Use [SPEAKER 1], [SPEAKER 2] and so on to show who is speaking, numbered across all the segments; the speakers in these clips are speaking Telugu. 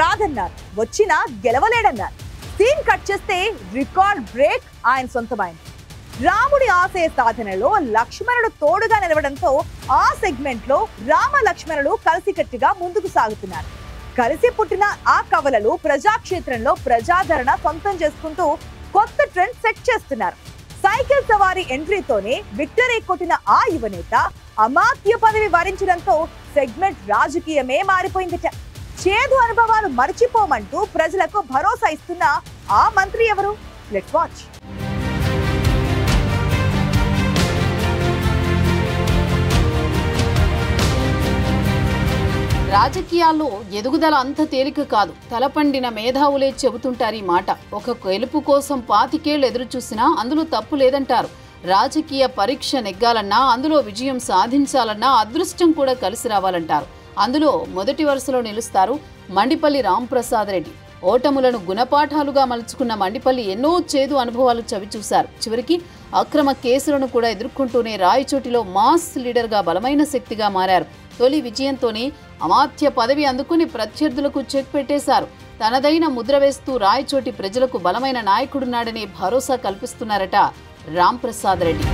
[SPEAKER 1] రాదన్నారు, వచ్చినా గెలవలేడన్నారు. సీన్ కట్ చేస్తే రికార్డ్ బ్రేక్ ఆయన సొంతమైంది. రాముడి ఆశయ సాధనలో లక్ష్మణుడు తోడుగా నిలవడంతో ఆ సెగ్మెంట్ లో రామ లక్ష్మణుడు కలిసికట్టుగా ముందుకు సాగుతున్నారు. కలిసి పుట్టిన ఆ కవలలు ప్రజాక్షేత్రంలో ప్రజాదరణ సొంతం చేసుకుంటూ కొత్త ట్రెండ్ సెట్ చేస్తున్నారు. సైకిల్ సవారీ ఎంట్రీతోనే విక్టరీ కొట్టిన ఆ యువనేత అమాత్య పదవి వరించడంతో సెగ్మెంట్ రాజకీయమే మారిపోయిందట. చేదు అనుభవాలు మర్చిపోమంటూ ప్రజలకు భరోసా ఇస్తున్న ఆ మంత్రి ఎవరు? Let's watch.
[SPEAKER 2] రాజకీయాల్లో ఎదుగుదల అంత తేలిక కాదు. తలపండిన మేధావులే చెబుతుంటారు ఈ మాట. ఒక గెలుపు కోసం 25 ఏళ్లు ఎదురు చూసినా అందులో తప్పు లేదంటారు. రాజకీయ పరీక్ష నెగ్గాలన్నా, అందులో విజయం సాధించాలన్నా అదృష్టం కూడా కలిసి రావాలంటారు. అందులో మొదటి వరుసలో నిలుస్తారు మండిపల్లి రాంప్రసాద్ రెడ్డి. ఓటములను గుణపాఠాలుగా మలుచుకున్న మండిపల్లి ఎన్నో చేదు అనుభవాలు చవిచూశారు. చివరికి అక్రమ కేసులను కూడా ఎదుర్కొంటూనే రాయచోటిలో మాస్ లీడర్గా బలమైన శక్తిగా మారారు. తొలి విజయంతోనే అమాత్య పదవి అందుకుని ప్రత్యర్థులకు చెక్ పెట్టేశారు. తనదైన ముద్ర వేస్తూ రాయచోటి ప్రజలకు బలమైన నాయకుడున్నాడనే భరోసా కల్పిస్తున్నారట రాంప్రసాద్ రెడ్డి.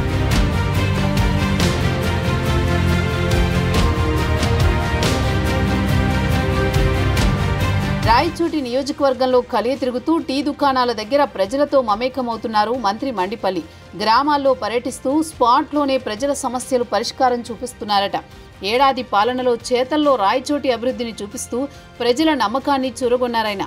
[SPEAKER 2] రాయచోటి నియోజకవర్గంలో కలియ తిరుగుతూ టీ దుకాణాల దగ్గర ప్రజలతో మమేకమవుతున్నారు మంత్రి మండిపల్లి. గ్రామాల్లో పర్యటిస్తూ స్పాట్లోనే ప్రజల సమస్యలు పరిష్కారం చూపిస్తున్నారట. ఏడాది పాలనలో చేతల్లో రాయచోటి అభివృద్ధిని చూపిస్తూ ప్రజల నమ్మకాన్ని చూరగొన్నారాయన.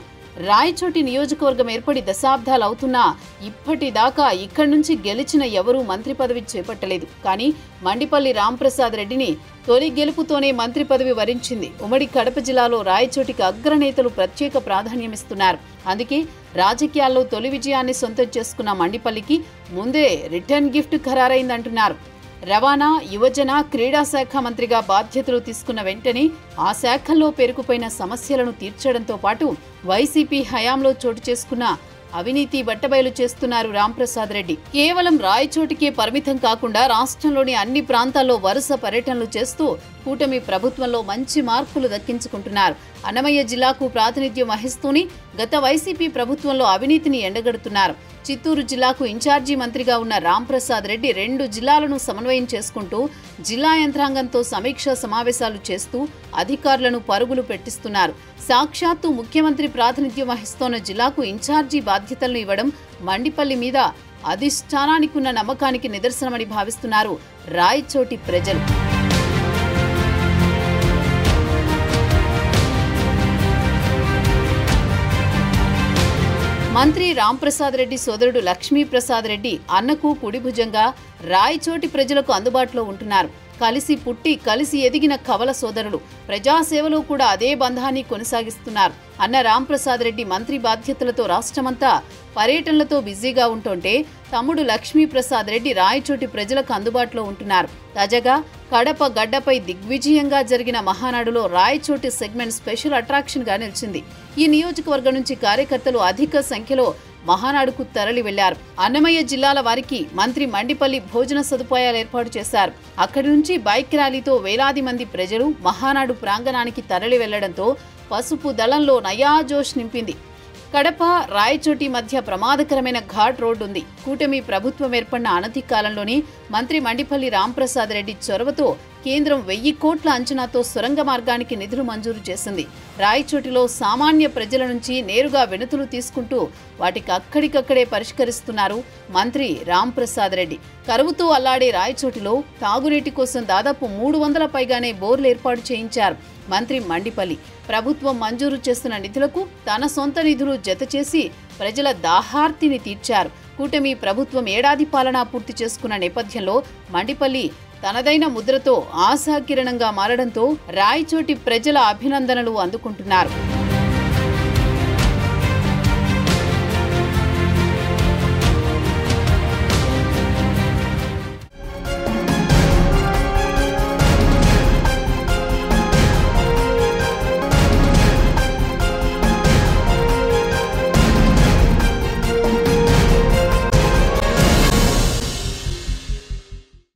[SPEAKER 2] రాయచోటి నియోజకవర్గం ఏర్పడి దశాబ్దాలు అవుతున్నా ఇప్పటిదాకా ఇక్కడి నుంచి గెలిచిన ఎవరూ మంత్రి పదవి చేపట్టలేదు. కానీ మండిపల్లి రాంప్రసాద్ రెడ్డిని తొలి గెలుపుతోనే మంత్రి పదవి వరించింది. ఉమ్మడి కడప జిల్లాలో రాయచోటికి అగ్రనేతలు ప్రత్యేక ప్రాధాన్యమిస్తున్నారు. అందుకే రాజకీయాల్లో తొలి విజయాన్ని సొంతం చేసుకున్న మండిపల్లికి ముందే రిటర్న్ గిఫ్ట్ ఖరారైందంటున్నారు. రవాణా, యువజన, క్రీడా శాఖ మంత్రిగా బాధ్యతలు తీసుకున్న వెంటనే ఆ శాఖల్లో పేరుకుపోయిన సమస్యలను తీర్చడంతో పాటు వైసీపీ హయాంలో చోటు చేసుకున్న అవినీతి బట్టబయలు చేస్తున్నారు రాంప్రసాద్ రెడ్డి. కేవలం రాయచోటికే పరిమితం కాకుండా రాష్ట్రంలోని అన్ని ప్రాంతాల్లో వరుస పర్యటనలు చేస్తూ కూటమి ప్రభుత్వంలో మంచి మార్కులు దక్కించుకుంటున్నారు. అన్నమయ్య జిల్లాకు ప్రాతినిధ్యం వహిస్తూనే గత వైసీపీ ప్రభుత్వంలో అవినీతిని ఎండగడుతున్నారు. చిత్తూరు జిల్లాకు ఇన్ఛార్జి మంత్రిగా ఉన్న రాంప్రసాద్ రెడ్డి 2 జిల్లాలను సమన్వయం చేసుకుంటూ జిల్లా యంత్రాంగంతో సమీక్షా సమావేశాలు చేస్తూ అధికారులను పరుగులు పెట్టిస్తున్నారు. సాక్షాత్తు ముఖ్యమంత్రి ప్రాతినిధ్యం వహిస్తోన్న జిల్లాకు ఇన్ఛార్జి బాధ్యతలను ఇవ్వడం మండిపల్లి మీద అధిష్టానానికి ఉన్న నమ్మకానికి నిదర్శనమని భావిస్తున్నారు రాయచోటి ప్రజలు. మంత్రి రాంప్రసాద్ రెడ్డి సోదరుడు లక్ష్మీప్రసాద్ రెడ్డి అన్నకు కుడిభుజంగా రాయచోటి ప్రజలకు అందుబాటులో ఉంటున్నారు. కలిసి పుట్టి కలిసి ఎదిగిన కవల సోదరులు ప్రజాసేవలో కూడా అదే బంధాన్ని కొనసాగిస్తున్నారు. అన్న రాంప్రసాద్ రెడ్డి మంత్రి బాధ్యతలతో రాష్ట్రమంతా పర్యటనలతో బిజీగా ఉంటుంటే తమ్ముడు లక్ష్మీప్రసాద్ రెడ్డి రాయచోటి ప్రజలకు అందుబాటులో ఉంటున్నారు. తాజాగా కడప గడ్డపై దిగ్విజయంగా జరిగిన మహానాడులో రాయచోటి సెగ్మెంట్ స్పెషల్ అట్రాక్షన్ గా నిలిచింది. ఈ నియోజకవర్గం నుంచి కార్యకర్తలు అధిక సంఖ్యలో మహానాడుకు తరలి వెళ్లారు. అన్నమయ్య జిల్లాల వారికి మంత్రి మండిపల్లి భోజన సదుపాయాలు ఏర్పాటు చేశారు. అక్కడి నుంచి బైక్ ర్యాలీతో వేలాది మంది ప్రజలు మహానాడు ప్రాంగణానికి తరలి వెళ్లడంతో పసుపు దళంలో నయా జోష్ నింపింది. కడప రాయచోటి మధ్య ప్రమాదకరమైన ఘాట్ రోడ్డు ఉంది. కూటమి ప్రభుత్వం ఏర్పడిన అనతి కాలంలోనే మంత్రి మండిపల్లి రాంప్రసాద్ రెడ్డి చొరవతో కేంద్రం 1000 కోట్ల అంచనాతో సొరంగ మార్గానికి నిధులు మంజూరు చేసింది. రాయచోటిలో సామాన్య ప్రజల నుంచి నేరుగా వినతులు తీసుకుంటూ వాటికి అక్కడికక్కడే పరిష్కరిస్తున్నారు మంత్రి రాంప్రసాద్ రెడ్డి. కరువుతో అల్లాడే రాయచోటిలో తాగునీటి కోసం దాదాపు 300 పైగానే బోర్లు ఏర్పాటు చేయించారు మంత్రి మండిపల్లి. ప్రభుత్వం మంజూరు చేస్తున్న నిధులకు తన సొంత నిధులు జతచేసి ప్రజల దాహార్తిని తీర్చారు. కూటమి ప్రభుత్వం ఏడాది పాలన పూర్తి చేసుకున్న నేపథ్యంలో మండిపల్లి తనదైన ముద్రతో ఆశాకిరణంగా మారడంతో రాయచోటి ప్రజల అభినందనలు అందుకుంటున్నారు.